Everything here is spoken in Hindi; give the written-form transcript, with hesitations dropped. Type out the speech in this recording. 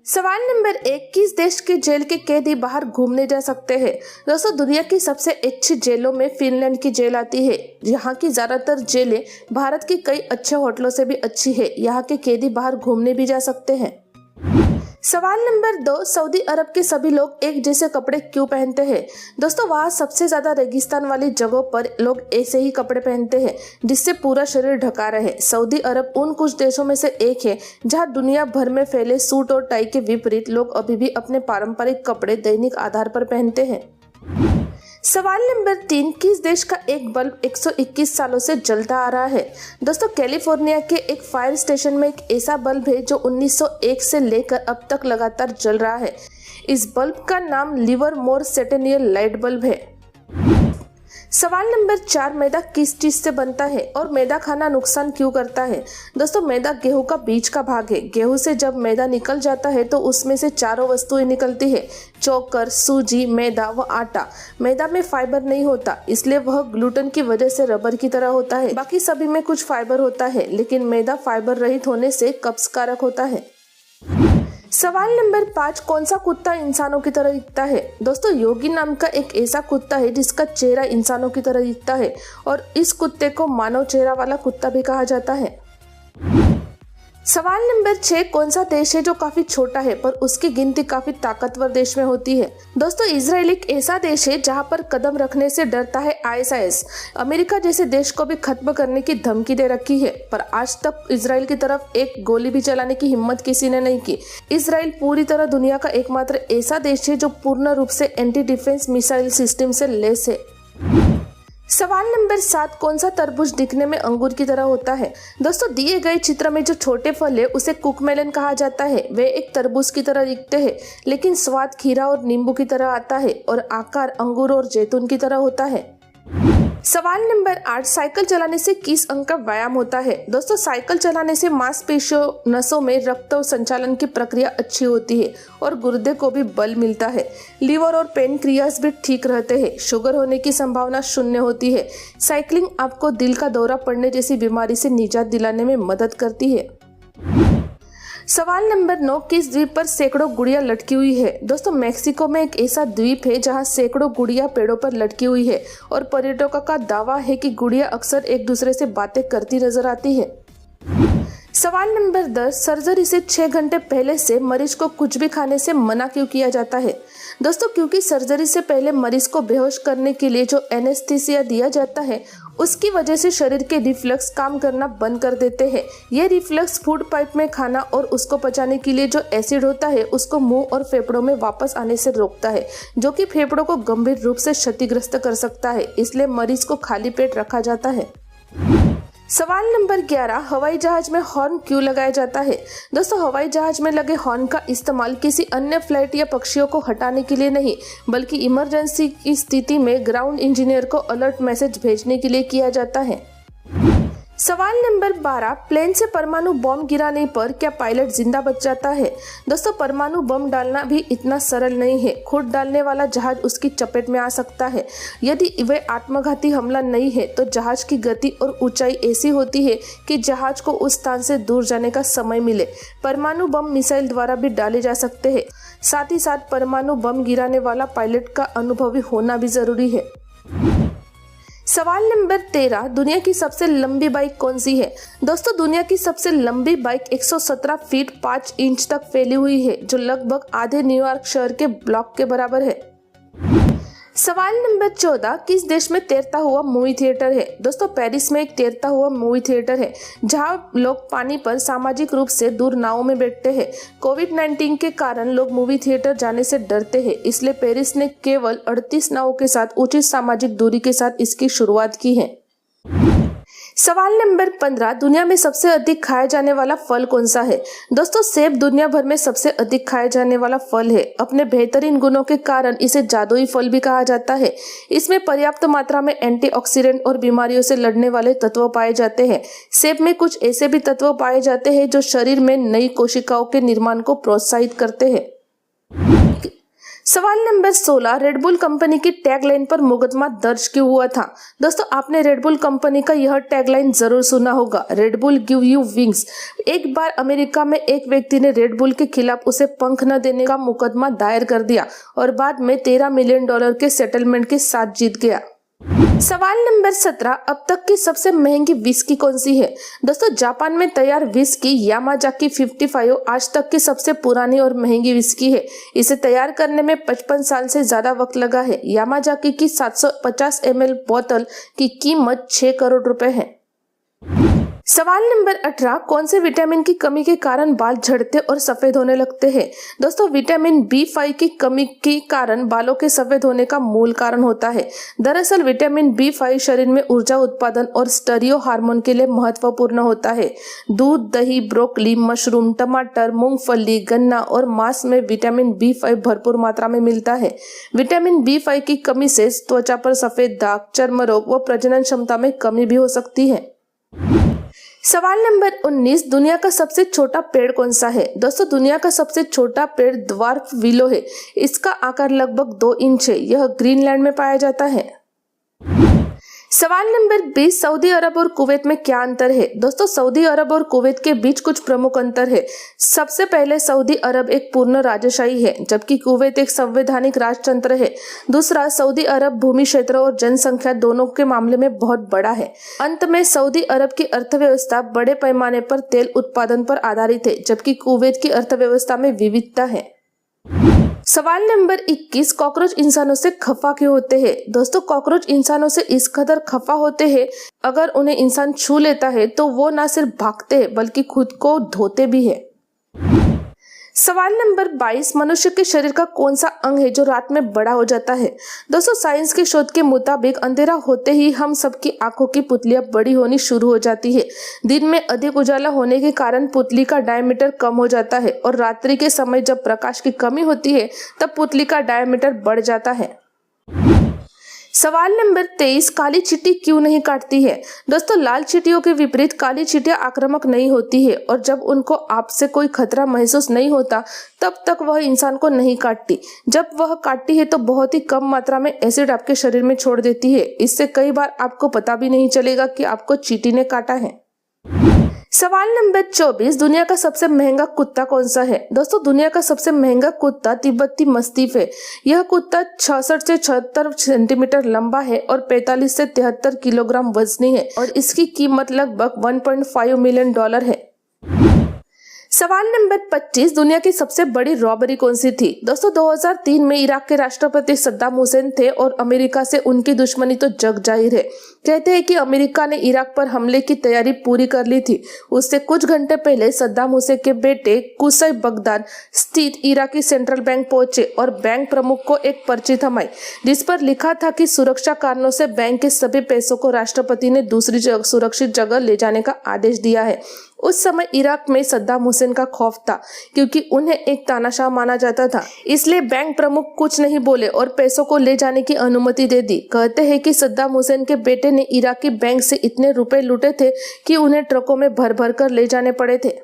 सवाल नंबर 1, किस देश के जेल के कैदी बाहर घूमने जा सकते हैं? दोस्तों, दुनिया की सबसे अच्छी जेलों में फिनलैंड की जेल आती है। यहाँ की ज्यादातर जेलें भारत की कई अच्छे होटलों से भी अच्छी है। यहाँ के कैदी बाहर घूमने भी जा सकते हैं। सवाल नंबर 2, सऊदी अरब के सभी लोग एक जैसे कपड़े क्यों पहनते हैं? दोस्तों, वहाँ सबसे ज्यादा रेगिस्तान वाली जगहों पर लोग ऐसे ही कपड़े पहनते हैं जिससे पूरा शरीर ढका रहे। सऊदी अरब उन कुछ देशों में से एक है जहाँ दुनिया भर में फैले सूट और टाई के विपरीत लोग अभी भी अपने पारंपरिक कपड़े दैनिक आधार पर पहनते हैं। सवाल नंबर 3, किस देश का एक बल्ब 121 सालों से जलता आ रहा है? दोस्तों, कैलिफोर्निया के एक फायर स्टेशन में एक ऐसा बल्ब है जो 1901 से लेकर अब तक लगातार जल रहा है। इस बल्ब का नाम लिवरमोर सेंटेनियल लाइट बल्ब है। सवाल नंबर 4, मैदा किस चीज से बनता है और मैदा खाना नुकसान क्यों करता है? दोस्तों, मैदा गेहूं का बीज का भाग है। गेहूं से जब मैदा निकल जाता है तो उसमें से चारों वस्तुएं निकलती है: चोकर, सूजी, मैदा व आटा। मैदा में फाइबर नहीं होता, इसलिए वह ग्लूटेन की वजह से रबर की तरह होता है। बाकी सभी में कुछ फाइबर होता है, लेकिन मैदा फाइबर रहित होने से कब्जकारक होता है। सवाल नंबर 5, कौन सा कुत्ता इंसानों की तरह दिखता है? दोस्तों, योगी नाम का एक ऐसा कुत्ता है जिसका चेहरा इंसानों की तरह दिखता है और इस कुत्ते को मानव चेहरा वाला कुत्ता भी कहा जाता है। सवाल नंबर 6, कौन सा देश है जो काफी छोटा है पर उसकी गिनती काफी ताकतवर देश में होती है? दोस्तों, इजराइल एक ऐसा देश है जहां पर कदम रखने से डरता है ISIS। अमेरिका जैसे देश को भी खत्म करने की धमकी दे रखी है, पर आज तक इजराइल की तरफ एक गोली भी चलाने की हिम्मत किसी ने नहीं की। इजराइल पूरी तरह दुनिया का एकमात्र ऐसा देश है जो पूर्ण रूप से एंटी डिफेंस मिसाइल सिस्टम से लैस है। सवाल नंबर 7, कौन सा तरबूज दिखने में अंगूर की तरह होता है? दोस्तों, दिए गए चित्र में जो छोटे फल है उसे कुकमेलन कहा जाता है। वे एक तरबूज की तरह दिखते हैं, लेकिन स्वाद खीरा और नींबू की तरह आता है और आकार अंगूर और जैतून की तरह होता है। सवाल नंबर 8, साइकिल चलाने से किस अंग का व्यायाम होता है? दोस्तों, साइकिल चलाने से मांसपेशियों, नसों में रक्त संचालन की प्रक्रिया अच्छी होती है और गुर्दे को भी बल मिलता है। लीवर और पेनक्रियास भी ठीक रहते हैं। शुगर होने की संभावना 0 होती है। साइकिलिंग आपको दिल का दौरा पड़ने जैसी बीमारी से निजात दिलाने में मदद करती है। सवाल नंबर 9, किस द्वीप पर सैकड़ों गुड़िया लटकी हुई है? दोस्तों, मेक्सिको में एक ऐसा द्वीप है जहां सैकड़ों गुड़िया पेड़ों पर लटकी हुई है और पर्यटकों का दावा है कि गुड़िया अक्सर एक दूसरे से बातें करती नजर आती है। सवाल नंबर 10, सर्जरी से 6 घंटे पहले से मरीज को कुछ भी खाने से मना क्यों किया जाता है? दोस्तों, क्योंकि सर्जरी से पहले मरीज को बेहोश करने के लिए जो एनेस्थीसिया दिया जाता है उसकी वजह से शरीर के रिफ्लक्स काम करना बंद कर देते हैं। ये रिफ्लक्स फूड पाइप में खाना और उसको पचाने के लिए जो एसिड होता है उसको मुंह और फेफड़ों में वापस आने से रोकता है, जो कि फेफड़ों को गंभीर रूप से क्षतिग्रस्त कर सकता है। इसलिए मरीज को खाली पेट रखा जाता है। सवाल नंबर 11, हवाई जहाज में हॉर्न क्यों लगाया जाता है? दोस्तों, हवाई जहाज में लगे हॉर्न का इस्तेमाल किसी अन्य फ्लाइट या पक्षियों को हटाने के लिए नहीं, बल्कि इमरजेंसी की स्थिति में ग्राउंड इंजीनियर को अलर्ट मैसेज भेजने के लिए किया जाता है। सवाल नंबर 12, प्लेन से परमाणु बम गिराने पर क्या पायलट जिंदा बच जाता है? दोस्तों, परमाणु बम डालना भी इतना सरल नहीं है। खुद डालने वाला जहाज उसकी चपेट में आ सकता है। यदि वे आत्मघाती हमला नहीं है तो जहाज की गति और ऊंचाई ऐसी होती है कि जहाज को उस स्थान से दूर जाने का समय मिले। परमाणु बम मिसाइल द्वारा भी डाले जा सकते हैं। साथ ही साथ परमाणु बम गिराने वाला पायलट का अनुभवी होना भी जरूरी है। सवाल नंबर 13, दुनिया की सबसे लंबी बाइक कौन सी है? दोस्तों, दुनिया की सबसे लंबी बाइक 117 फीट 5 इंच तक फैली हुई है, जो लगभग आधे न्यूयॉर्क शहर के ब्लॉक के बराबर है। सवाल नंबर 14, किस देश में तैरता हुआ मूवी थिएटर है? दोस्तों, पेरिस में एक तैरता हुआ मूवी थिएटर है जहां लोग पानी पर सामाजिक रूप से दूर नावों में बैठते हैं। कोविड-19 के कारण लोग मूवी थिएटर जाने से डरते हैं, इसलिए पेरिस ने केवल 38 नावों के साथ उचित सामाजिक दूरी के साथ इसकी शुरुआत की है। सवाल नंबर 15, दुनिया में सबसे अधिक खाया जाने वाला फल कौन सा है? दोस्तों, सेब दुनिया भर में सबसे अधिक खाया जाने वाला फल है। अपने बेहतरीन गुणों के कारण इसे जादुई फल भी कहा जाता है। इसमें पर्याप्त मात्रा में एंटीऑक्सीडेंट और बीमारियों से लड़ने वाले तत्व पाए जाते हैं। सेब में कुछ ऐसे भी तत्व पाए जाते हैं जो शरीर में नई कोशिकाओं के निर्माण को प्रोत्साहित करते हैं। सवाल नंबर 16, रेडबुल कंपनी की टैगलाइन पर मुकदमा दर्ज क्यों हुआ था? दोस्तों, आपने रेडबुल कंपनी का यह टैगलाइन जरूर सुना होगा, रेडबुल गिव यू विंग्स। एक बार अमेरिका में एक व्यक्ति ने रेडबुल के खिलाफ उसे पंख न देने का मुकदमा दायर कर दिया और बाद में $13 मिलियन के सेटलमेंट के साथ जीत गया। सवाल नंबर 17, अब तक की सबसे महंगी विस्की कौन सी है? दोस्तों, जापान में तैयार विस्की यामाजाकी 55 आज तक की सबसे पुरानी और महंगी विस्की है। इसे तैयार करने में 55 साल से ज्यादा वक्त लगा है। यामाजाकी की 750 ml बोतल की कीमत 6 करोड़ रुपए है। सवाल नंबर 18, कौन से विटामिन की कमी के कारण बाल झड़ते और सफेद होने लगते हैं? दोस्तों, विटामिन B5 की कमी के कारण बालों के सफेद होने का मूल कारण होता है। दरअसल विटामिन B5 शरीर में ऊर्जा उत्पादन और स्टीरियो हार्मोन के लिए महत्वपूर्ण होता है। दूध, दही, ब्रोकली, मशरूम, टमाटर, मूंगफली, गन्ना और मांस में विटामिन B5 भरपूर मात्रा में मिलता है। विटामिन B5 की कमी से त्वचा पर सफेद दाग, चर्म रोग व प्रजनन क्षमता में कमी भी हो सकती है। सवाल नंबर 19, दुनिया का सबसे छोटा पेड़ कौन सा है? दोस्तों, दुनिया का सबसे छोटा पेड़ ड्वार्फ विलो है। इसका आकार लगभग 2 इंच है। यह ग्रीनलैंड में पाया जाता है। सवाल नंबर 20, सऊदी अरब और कुवैत में क्या अंतर है? दोस्तों, सऊदी अरब और कुवैत के बीच कुछ प्रमुख अंतर है। सबसे पहले, सऊदी अरब एक पूर्ण राजशाही है, जबकि कुवैत एक संवैधानिक राजतंत्र है। दूसरा, सऊदी अरब भूमि क्षेत्र और जनसंख्या दोनों के मामले में बहुत बड़ा है। अंत में, सऊदी अरब की अर्थव्यवस्था बड़े पैमाने पर तेल उत्पादन पर आधारित है, जबकि कुवैत की अर्थव्यवस्था में विविधता है। सवाल नंबर 21, कॉकरोच इंसानों से खफा क्यों होते हैं? दोस्तों, कॉकरोच इंसानों से इस कदर खफा होते हैं, अगर उन्हें इंसान छू लेता है तो वो न सिर्फ भागते हैं बल्कि खुद को धोते भी है। सवाल नंबर 22, मनुष्य के शरीर का कौन सा अंग है जो रात में बड़ा हो जाता है? दोस्तों, साइंस के शोध के मुताबिक अंधेरा होते ही हम सबकी आंखों की पुतलियां बड़ी होनी शुरू हो जाती है। दिन में अधिक उजाला होने के कारण पुतली का डायमीटर कम हो जाता है और रात्रि के समय जब प्रकाश की कमी होती है तब पुतली का डायमीटर बढ़ जाता है। सवाल नंबर 23, काली चींटी क्यों नहीं काटती है? दोस्तों, लाल चींटियों के विपरीत काली चींटियां आक्रामक नहीं होती है और जब उनको आपसे कोई खतरा महसूस नहीं होता तब तक वह इंसान को नहीं काटती। जब वह काटती है तो बहुत ही कम मात्रा में एसिड आपके शरीर में छोड़ देती है। इससे कई बार आपको पता भी नहीं चलेगा कि आपको चींटी ने काटा है। सवाल नंबर 24, दुनिया का सबसे महंगा कुत्ता कौन सा है? दोस्तों, दुनिया का सबसे महंगा कुत्ता तिब्बती मस्तीफ है। यह कुत्ता 66 से 76 सेंटीमीटर लंबा है और 45 से 73 किलोग्राम वजनी है और इसकी कीमत लगभग $1.5 मिलियन है। सवाल नंबर 25, दुनिया की सबसे बड़ी रॉबरी कौन सी थी? दोस्तों, 2003 में इराक के राष्ट्रपति सद्दाम हुसैन थे और अमेरिका से उनकी दुश्मनी तो जग जाहिर है। कहते हैं कि अमेरिका ने इराक पर हमले की तैयारी पूरी कर ली थी। उससे कुछ घंटे पहले सद्दाम हुसैन के बेटे कुसै बगदाद स्थित इराकी सेंट्रल बैंक पहुंचे और बैंक प्रमुख को एक पर्ची थमाई, जिस पर लिखा था कि सुरक्षा कारणों से बैंक के सभी पैसों को राष्ट्रपति ने दूसरी सुरक्षित जगह ले जाने का आदेश दिया है। उस समय इराक में सद्दाम हुसैन का खौफ था, क्योंकि उन्हें एक तानाशाह माना जाता था। इसलिए बैंक प्रमुख कुछ नहीं बोले और पैसों को ले जाने की अनुमति दे दी। कहते हैं कि सद्दाम हुसैन के बेटे ने इराकी बैंक से इतने रुपए लूटे थे कि उन्हें ट्रकों में भर भर कर ले जाने पड़े थे।